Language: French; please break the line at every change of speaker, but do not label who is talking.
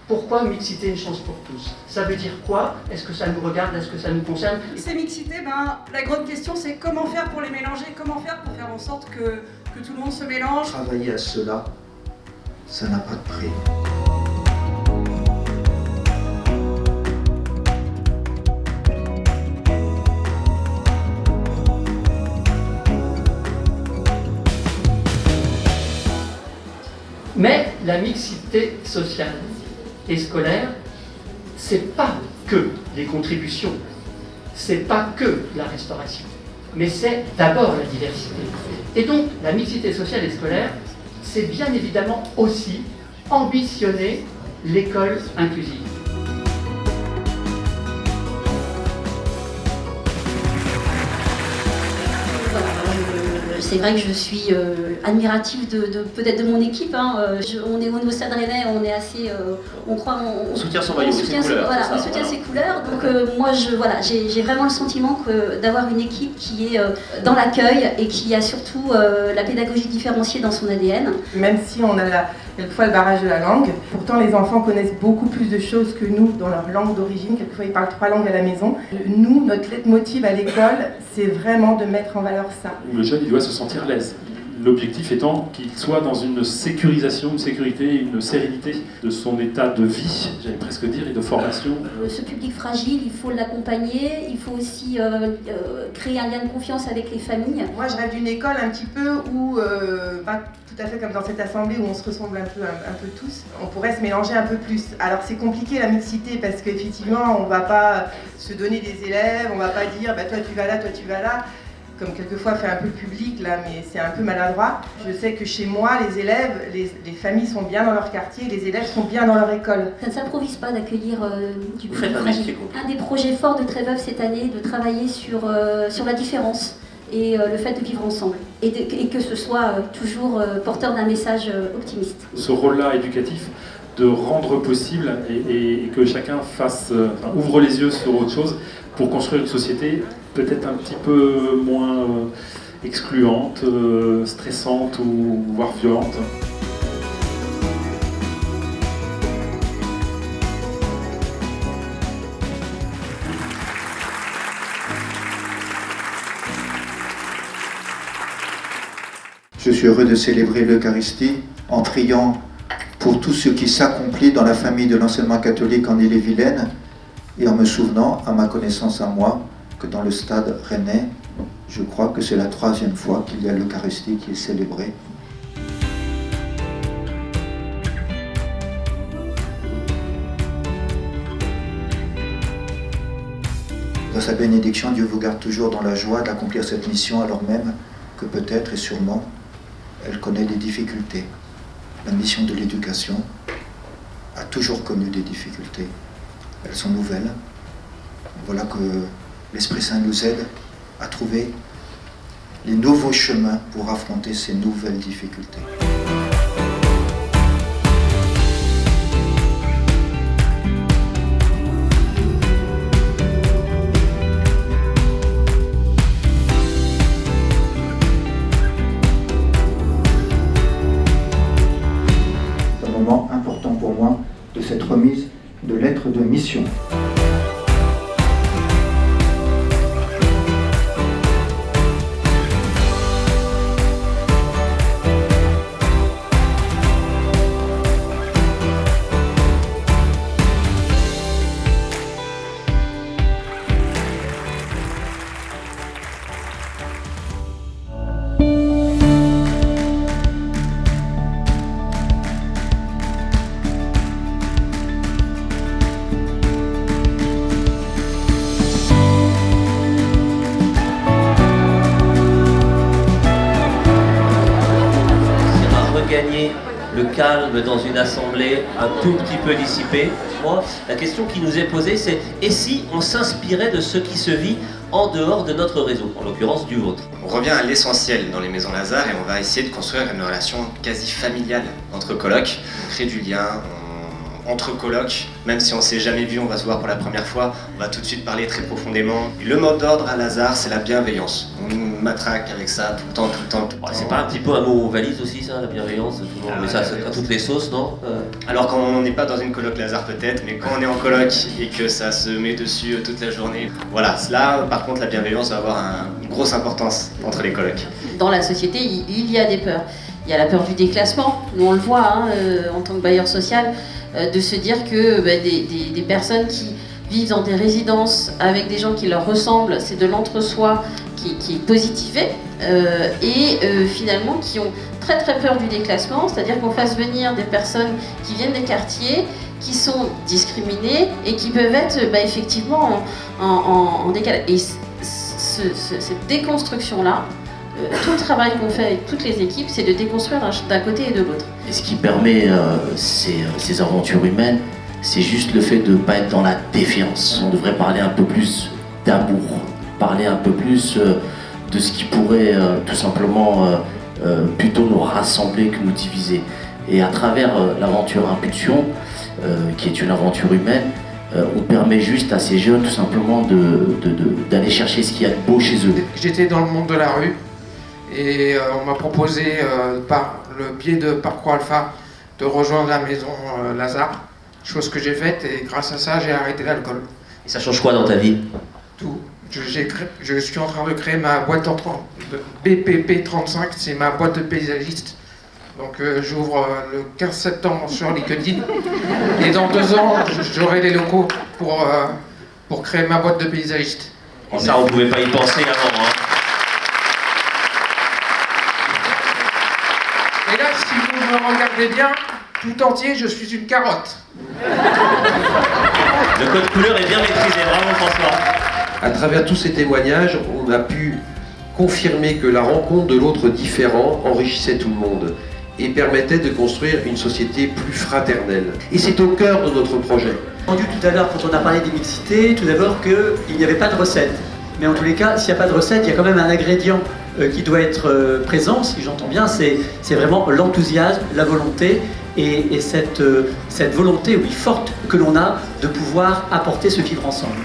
Pourquoi mixité, une chance pour tous? Ça veut dire quoi? Est-ce que ça nous regarde? Est-ce que ça nous concerne?
Ces mixités, la grande question c'est comment faire pour les mélanger, comment faire pour faire en sorte que tout le monde se mélange.
Travailler à cela, ça n'a pas de prix.
Mais la mixité sociale et scolaire, c'est pas que les contributions, c'est pas que la restauration, mais c'est d'abord la diversité. Et donc, la mixité sociale et scolaire, c'est bien évidemment aussi ambitionner l'école inclusive.
C'est vrai que je suis admirative peut-être de mon équipe. On est au niveau Stade Rennais, on est assez, on
soutient son maillot, ses couleurs.
Voilà, on soutient ses couleurs. Donc moi, j'ai vraiment le sentiment d'avoir une équipe qui est dans l'accueil et qui a surtout la pédagogie différenciée dans son ADN.
Même si on a quelquefois le barrage de la langue, pourtant les enfants connaissent beaucoup plus de choses que nous dans leur langue d'origine. Quelquefois ils parlent 3 langues à la maison. Nous, notre leitmotiv à l'école, c'est vraiment de mettre en valeur ça.
Le jeune, il doit se sentir à l'aise. L'objectif étant qu'il soit dans une sécurisation, une sécurité, une sérénité de son état de vie, j'allais presque dire, et de formation.
Ce public fragile, il faut l'accompagner, il faut aussi créer un lien de confiance avec les familles.
Moi, je rêve d'une école un petit peu où, pas tout à fait comme dans cette assemblée où on se ressemble un peu tous, on pourrait se mélanger un peu plus. Alors c'est compliqué la mixité parce qu'effectivement, on ne va pas se donner des élèves, on ne va pas dire toi tu vas là, toi tu vas là. Comme quelquefois fait un peu le public là, mais c'est un peu maladroit. Je sais que chez moi, les élèves, les familles sont bien dans leur quartier, les élèves sont bien dans leur école.
Ça ne s'improvise pas d'accueillir du
public fragile.
Un des projets forts de Tréveuve cette année, de travailler sur la différence et le fait de vivre ensemble. Et que ce soit toujours porteur d'un message optimiste.
Ce rôle-là éducatif, de rendre possible et que chacun ouvre les yeux sur autre chose pour construire une société peut-être un petit peu moins excluante, stressante ou voire violente.
Je suis heureux de célébrer l'Eucharistie en priant pour tout ce qui s'accomplit dans la famille de l'enseignement catholique en Ille-et-Vilaine et en me souvenant, à ma connaissance à moi, que dans le Stade Rennais, je crois que c'est la 3e fois qu'il y a l'Eucharistie qui est célébrée. Dans sa bénédiction, Dieu vous garde toujours dans la joie d'accomplir cette mission alors même que peut-être et sûrement elle connaît des difficultés. La mission de l'éducation a toujours connu des difficultés. Elles sont nouvelles. Voilà que l'Esprit Saint nous aide à trouver les nouveaux chemins pour affronter ces nouvelles difficultés. C'est un moment important pour moi de cette remise de lettres de mission.
Gagner le calme dans une assemblée un tout petit peu dissipée. Moi, la question qui nous est posée, c'est et si on s'inspirait de ce qui se vit en dehors de notre réseau, en l'occurrence du vôtre?
On revient à l'essentiel dans les maisons Lazare et on va essayer de construire une relation quasi familiale entre colocs. On crée du lien, on entre colocs, même si on s'est jamais vu, on va se voir pour la première fois, on va tout de suite parler très profondément. Et le mot d'ordre à Lazare, c'est la bienveillance. On nous matraque avec ça tout le temps, tout le temps, tout le temps.
C'est pas un petit peu un mot valise aussi, ça, la bienveillance? Tout le monde met ça à toutes les sauces, non?
Alors quand on n'est pas dans une coloc Lazare peut-être, mais quand on est en coloc et que ça se met dessus toute la journée, voilà. Là, par contre, la bienveillance va avoir une grosse importance entre les colocs.
Dans la société, il y a des peurs. Il y a la peur du déclassement, nous on le voit hein, en tant que bailleur social, de se dire que des personnes qui vivent dans des résidences avec des gens qui leur ressemblent, c'est de l'entre-soi qui est positivé, et finalement qui ont très très peur du déclassement, c'est-à-dire qu'on fasse venir des personnes qui viennent des quartiers, qui sont discriminées et qui peuvent être effectivement en décalage. Et cette déconstruction-là, tout le travail qu'on fait avec toutes les équipes, c'est de déconstruire d'un côté et de l'autre.
Et ce qui permet ces aventures humaines, c'est juste le fait de ne pas être dans la défiance. On devrait parler un peu plus d'amour, parler un peu plus de ce qui pourrait tout simplement plutôt nous rassembler que nous diviser. Et à travers l'aventure Impulsion, qui est une aventure humaine, on permet juste à ces jeunes tout simplement d'aller chercher ce qu'il y a de beau chez eux.
J'étais dans le monde de la rue et on m'a proposé par le biais de Parcours Alpha de rejoindre la maison Lazare, chose que j'ai faite et grâce à ça j'ai arrêté l'alcool.
Et ça change quoi dans ta vie?
Tout. Je suis en train de créer ma boîte BPP 35, c'est ma boîte de paysagiste. Donc j'ouvre le 15 septembre sur LinkedIn et dans 2 ans j'aurai les locaux pour créer ma boîte de paysagiste.
Et ça on pouvait pas y penser avant hein.
Et là si vous me regardez bien, tout entier je suis une carotte.
Le code couleur est bien maîtrisé, bravo François.
À travers tous ces témoignages, on a pu confirmer que la rencontre de l'autre différent enrichissait tout le monde et permettait de construire une société plus fraternelle. Et c'est au cœur de notre projet.
J'ai entendu tout à l'heure, quand on a parlé des mixités, tout d'abord qu'il n'y avait pas de recette. Mais en tous les cas, s'il n'y a pas de recette, il y a quand même un ingrédient qui doit être présent, si j'entends bien, c'est vraiment l'enthousiasme, la volonté et cette volonté, oui, forte que l'on a de pouvoir apporter ce vivre ensemble.